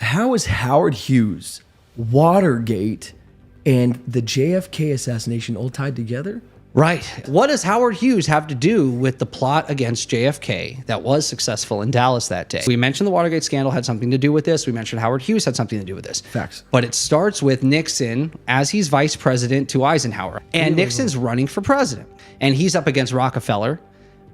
How is Howard Hughes, Watergate, and the JFK assassination all tied together? Right. What does Howard Hughes have to do with the plot against JFK that was successful in Dallas that day? We mentioned the Watergate scandal had something to do with this. We mentioned Howard Hughes had something to do with this. Facts. But it starts with Nixon as he's vice president to Eisenhower. And Nixon's running for president. And he's up against Rockefeller.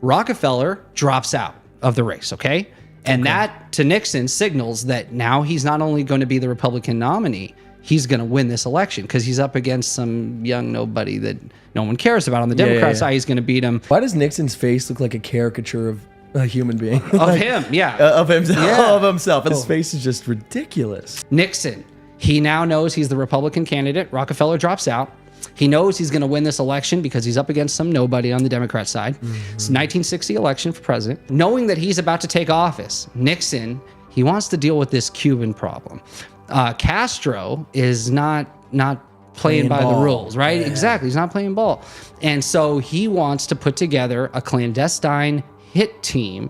Rockefeller drops out of the race, okay? And that, to Nixon, signals that now he's not only going to be the Republican nominee, he's going to win this election because he's up against some young nobody that no one cares about. On the Democrat side, he's going to beat him. Why does Nixon's face look like a caricature of a human being? Of him, yeah. Of himself. Yeah. Of himself. His face is just ridiculous. Nixon, he now knows he's the Republican candidate. Rockefeller drops out. He knows he's going to win this election because he's up against some nobody on the Democrat side. It's 1960 election for president. Knowing that he's about to take office, Nixon, he wants to deal with this Cuban problem. Castro is not playing by the rules, right? Yeah. Exactly. He's not playing ball. And so he wants to put together a clandestine hit team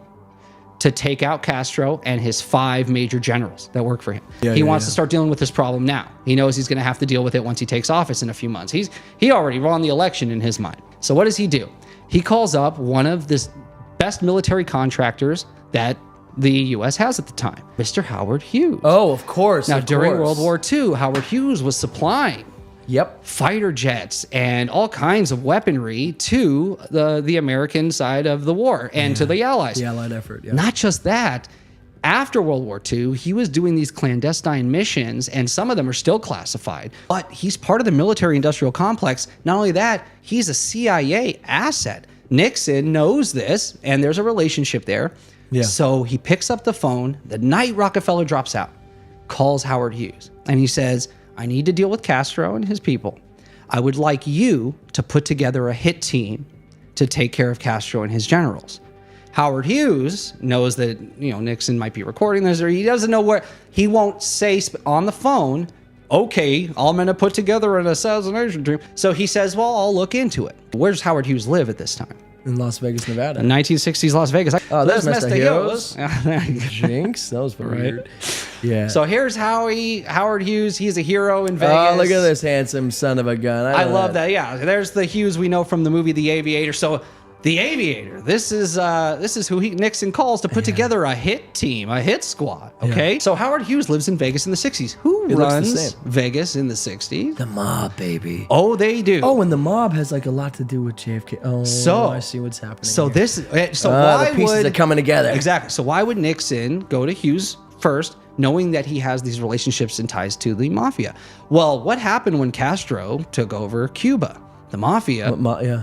to take out Castro and his 5 major generals that work for him. He wants to start dealing with this problem now. He knows he's going to have to deal with it once he takes office in a few months. He already won the election in his mind. So what does he do? He calls up one of the best military contractors that the U.S. has at the time, Mr. Howard Hughes. Oh, of course. Now, during World War II, Howard Hughes was supplying fighter jets and all kinds of weaponry to the American side of the war and to the Allies. The Allied effort, Not just that. After World War II, he was doing these clandestine missions, and some of them are still classified. But he's part of the military-industrial complex. Not only that, he's a CIA asset. Nixon knows this, and there's a relationship there. Yeah. So he picks up the phone the night Rockefeller drops out, calls Howard Hughes, and he says, I need to deal with Castro and his people. I would like you to put together a hit team to take care of Castro and his generals. Howard Hughes knows that, Nixon might be recording this, or he doesn't know where. He won't say on the phone, okay, I'm going to put together an assassination team. So he says, well, I'll look into it. Where does Howard Hughes live at this time? In Las Vegas, Nevada. In 1960s Las Vegas. Oh, that's Mr. Heroes. Jinx. That was weird. Yeah. So here's Howard Hughes. He's a hero in Vegas. Oh, look at this handsome son of a gun. I love that. Yeah. There's the Hughes we know from the movie The Aviator. So the Aviator, this is who Nixon calls to put together a hit team, a hit squad. Okay. Yeah. So Howard Hughes lives in Vegas in the 60s. Who runs Vegas in the 60s? The mob, baby. Oh, they do. Oh, and the mob has a lot to do with JFK. Oh, so I see what's happening. So here. Why the pieces are coming together. Exactly. So why would Nixon go to Hughes first, knowing that he has these relationships and ties to the mafia? Well, what happened when Castro took over Cuba? The mafia,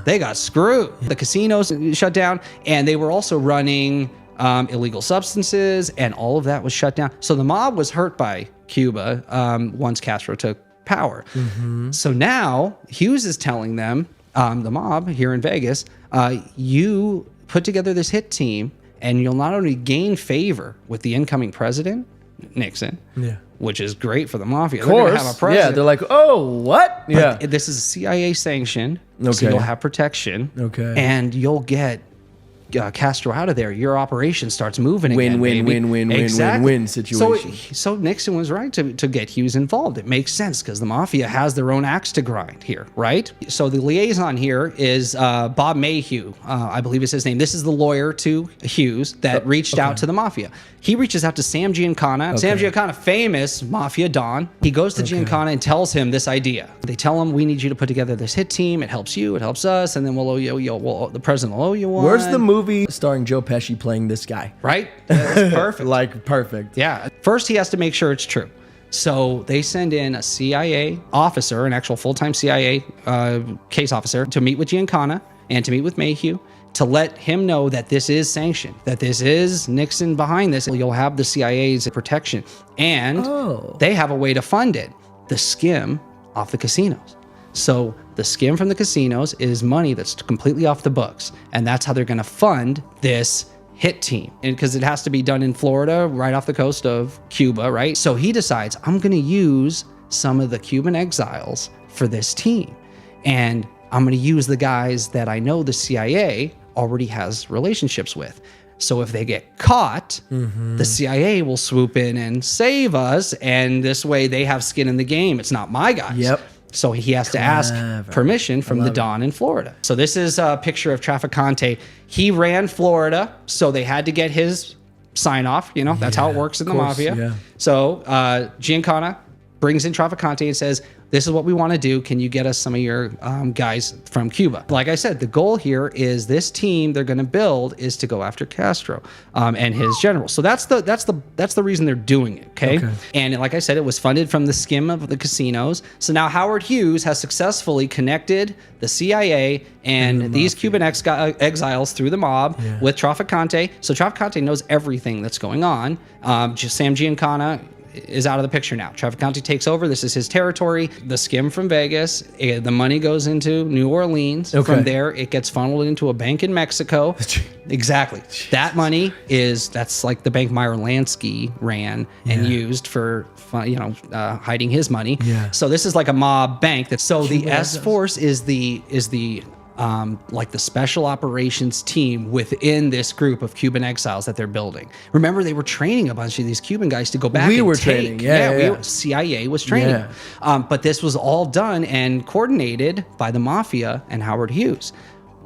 they got screwed. The casinos shut down, and they were also running illegal substances, and all of that was shut down. So the mob was hurt by Cuba once Castro took power. So now Hughes is telling them, the mob here in Vegas, you put together this hit team, and you'll not only gain favor with the incoming president, Nixon, which is great for the mafia. Of course. They're going to have a president. Yeah, they're like, oh, what? But this is a CIA sanction, so you'll have protection, and you'll get Castro out of there. Your operation starts moving again. Win situation. So Nixon was right to get Hughes involved. It makes sense because the mafia has their own axe to grind here, right? So the liaison here is Bob Mayhew, I believe is his name. This is the lawyer to Hughes that reached out to the mafia. He reaches out to Sam Giancana. Sam Giancana, famous mafia don. He goes to Giancana and tells him this idea. They tell him, we need you to put together this hit team. It helps you, it helps us, and then we'll owe you, the president will owe you one. Where's the movie starring Joe Pesci playing this guy? Right? That's perfect. Perfect. Yeah. First, he has to make sure it's true. So they send in a CIA officer, an actual full-time CIA case officer, to meet with Giancana and to meet with Mayhew, to let him know that this is sanctioned, that this is Nixon behind this. You'll have the CIA's protection. And they have a way to fund it, the skim off the casinos. So the skim from the casinos is money that's completely off the books. And that's how they're going to fund this hit team. And because it has to be done in Florida, right off the coast of Cuba, right? So he decides, I'm going to use some of the Cuban exiles for this team. And I'm going to use the guys that I know the CIA already has relationships with. So if they get caught, the CIA will swoop in and save us. And this way they have skin in the game. It's not my guys. Yep. So he has to ask permission from the Don in Florida. So this is a picture of Trafficante. He ran Florida, so they had to get his sign off. You know, that's how it works in the mafia. Yeah. So Giancana brings in Trafficante and says, this is what we want to do. Can you get us some of your guys from Cuba? Like I said, the goal here is this team they're going to build is to go after Castro and his generals. So that's the reason they're doing it. Okay? And like I said, it was funded from the skim of the casinos. So now Howard Hughes has successfully connected the CIA and these Cuban exiles through the mob with Trafficante. So Trafficante knows everything that's going on. Sam Giancana is out of the picture now. Trafficante takes over. This is his territory. The skim from Vegas. The money goes into New Orleans. From there, it gets funneled into a bank in Mexico. Exactly. That money that's like the bank Meyer Lansky ran and used for hiding his money. Yeah. So this is like a mob bank. So the S Force is the like the special operations team within this group of Cuban exiles that they're building. Remember, they were training a bunch of these Cuban guys to go back training. CIA was training. But this was all done and coordinated by the mafia and Howard Hughes.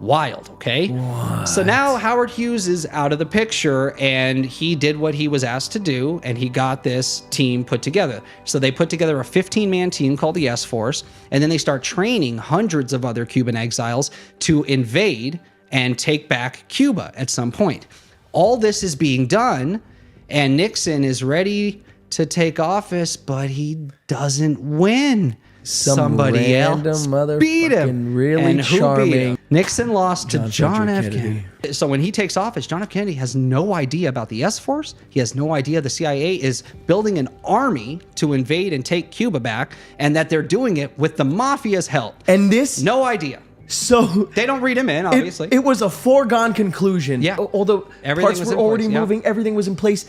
Wild, okay? What? So now Howard Hughes is out of the picture and he did what he was asked to do and he got this team put together. So they put together a 15-man team called the S-Force and then they start training hundreds of other Cuban exiles to invade and take back Cuba at some point. All this is being done and Nixon is ready to take office, but he doesn't win. Somebody else beat him. Really and charming. Beat him? Nixon lost to John F. Kennedy. So when he takes office, John F. Kennedy has no idea about the S-Force. He has no idea the CIA is building an army to invade and take Cuba back, and that they're doing it with the mafia's help. And this... No idea. So... They don't read him in, obviously. It was a foregone conclusion. Yeah. Although Everything parts was were in already place, moving, everything was in place.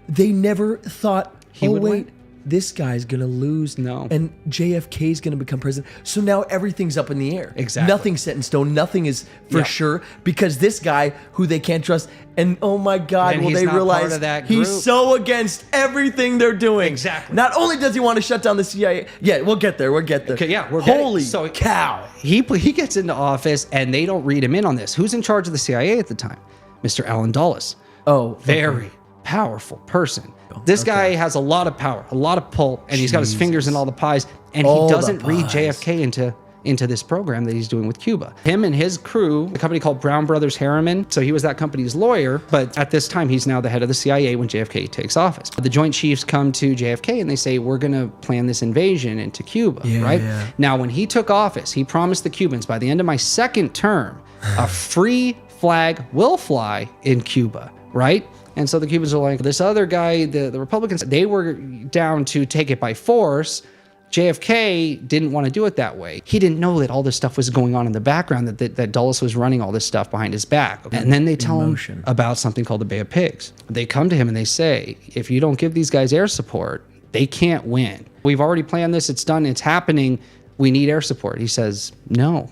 They never thought, He would win. This guy's going to lose. No. And JFK is going to become president. So now everything's up in the air. Exactly. Nothing's set in stone. Nothing is for sure because this guy who they can't trust. And oh my God, And will he's they not realize part of that he's group. so against everything they're doing. Exactly. Not only does he want to shut down the CIA. Yeah, we'll get there. Okay, yeah, Holy so cow. He gets into office and they don't read him in on this. Who's in charge of the CIA at the time? Mr. Allen Dulles. Oh. Very powerful person. This guy has a lot of power, a lot of pull, and he's got his fingers in all the pies, and he doesn't read JFK into this program that he's doing with Cuba. Him and his crew, a company called Brown Brothers Harriman, so he was that company's lawyer, but at this time, he's now the head of the CIA when JFK takes office. The Joint Chiefs come to JFK and they say, we're going to plan this invasion into Cuba, right? Yeah. Now, when he took office, he promised the Cubans, by the end of my second term, a free flag will fly in Cuba, right? And so the Cubans are like, this other guy, the Republicans, they were down to take it by force. JFK didn't want to do it that way. He didn't know that all this stuff was going on in the background, that Dulles was running all this stuff behind his back. And then they tell him about something called the Bay of Pigs. They come to him and they say, if you don't give these guys air support, they can't win. We've already planned this. It's done. It's happening. We need air support. He says, no.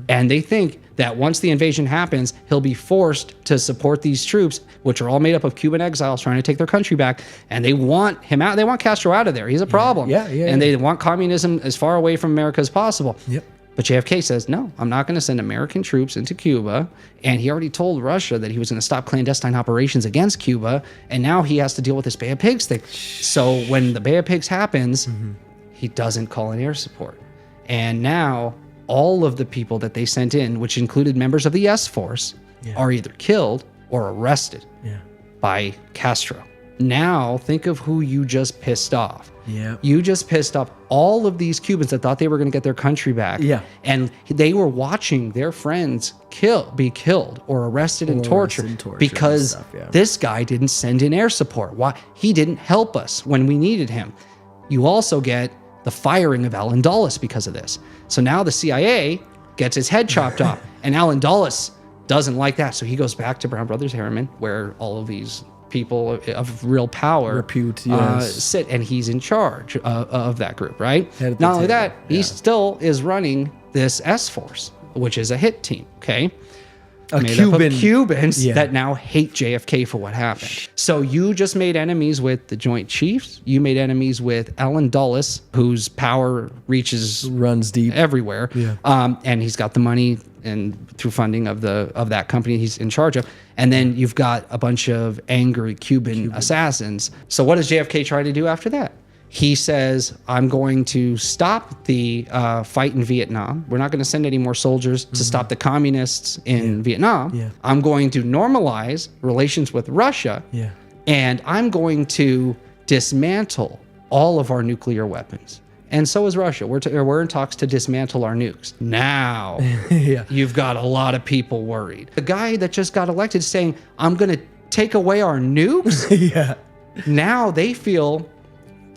And they think that once the invasion happens, he'll be forced to support these troops, which are all made up of Cuban exiles trying to take their country back. And they want him out. They want Castro out of there. He's a problem. And they want communism as far away from America as possible. But JFK says, no, I'm not going to send American troops into Cuba. And he already told Russia that he was going to stop clandestine operations against Cuba. And now he has to deal with this Bay of Pigs thing. So when the Bay of Pigs happens, he doesn't call in air support. And now all of the people that they sent in, which included members of the S-Force, are either killed or arrested by Castro. Now, think of who you just pissed off. You just pissed off all of these Cubans that thought they were going to get their country back. And they were watching their friends be killed or arrested and tortured because this guy didn't send in air support. Why? He didn't help us when we needed him. You also get the firing of Allen Dulles because of this. So now the CIA gets his head chopped off, and Allen Dulles doesn't like that. So he goes back to Brown Brothers Harriman, where all of these people of real power sit, and he's in charge of that group, right? Not only that, he still is running this S-Force, which is a hit team, okay? made up Cuban. of Cubans Yeah. that now hate JFK for what happened. So you just made enemies with the Joint Chiefs. You made enemies with Allen Dulles, whose power reaches Runs deep. everywhere. Yeah. And he's got the money and through funding of that company he's in charge of. And then you've got a bunch of angry Cuban assassins. So what does JFK try to do after that? He says, I'm going to stop the fight in Vietnam. We're not going to send any more soldiers to stop the communists in Vietnam. Yeah. I'm going to normalize relations with Russia. Yeah. And I'm going to dismantle all of our nuclear weapons. And so is Russia. We're in talks to dismantle our nukes. Now, Yeah. you've got a lot of people worried. The guy that just got elected saying, I'm going to take away our nukes. Yeah. Now they feel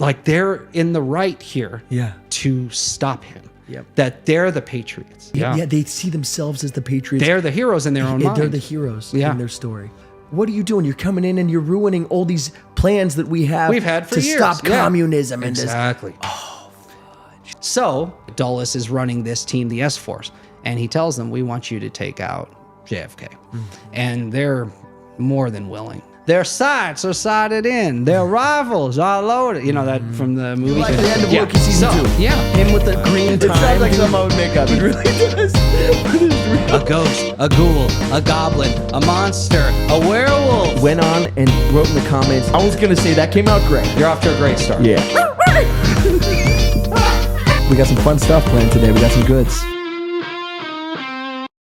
like they're in the right here Yeah. to stop him. Yep. That they're the patriots. Yeah. They see themselves as the patriots. They're the heroes in their own mind. They're the heroes Yeah. in their story. What are you doing? You're coming in and you're ruining all these plans that we've had for to years. stop Yeah. communism and this. Exactly. So Dulles is running this team, the S Force, and he tells them, we want you to take out JFK. And they're more than willing. Their sights are sighted in. Their rifles are loaded. You know that from the movie? Like the end of Loki season 2. Yeah. Him with the green time. It sounds like something I would make up. It really does. But it's real. A ghost, a ghoul, a goblin, a monster, a werewolf. Went on and wrote in the comments, I was going to say that came out great. You're off to a great start. Yeah. We got some fun stuff planned today. We got some goods.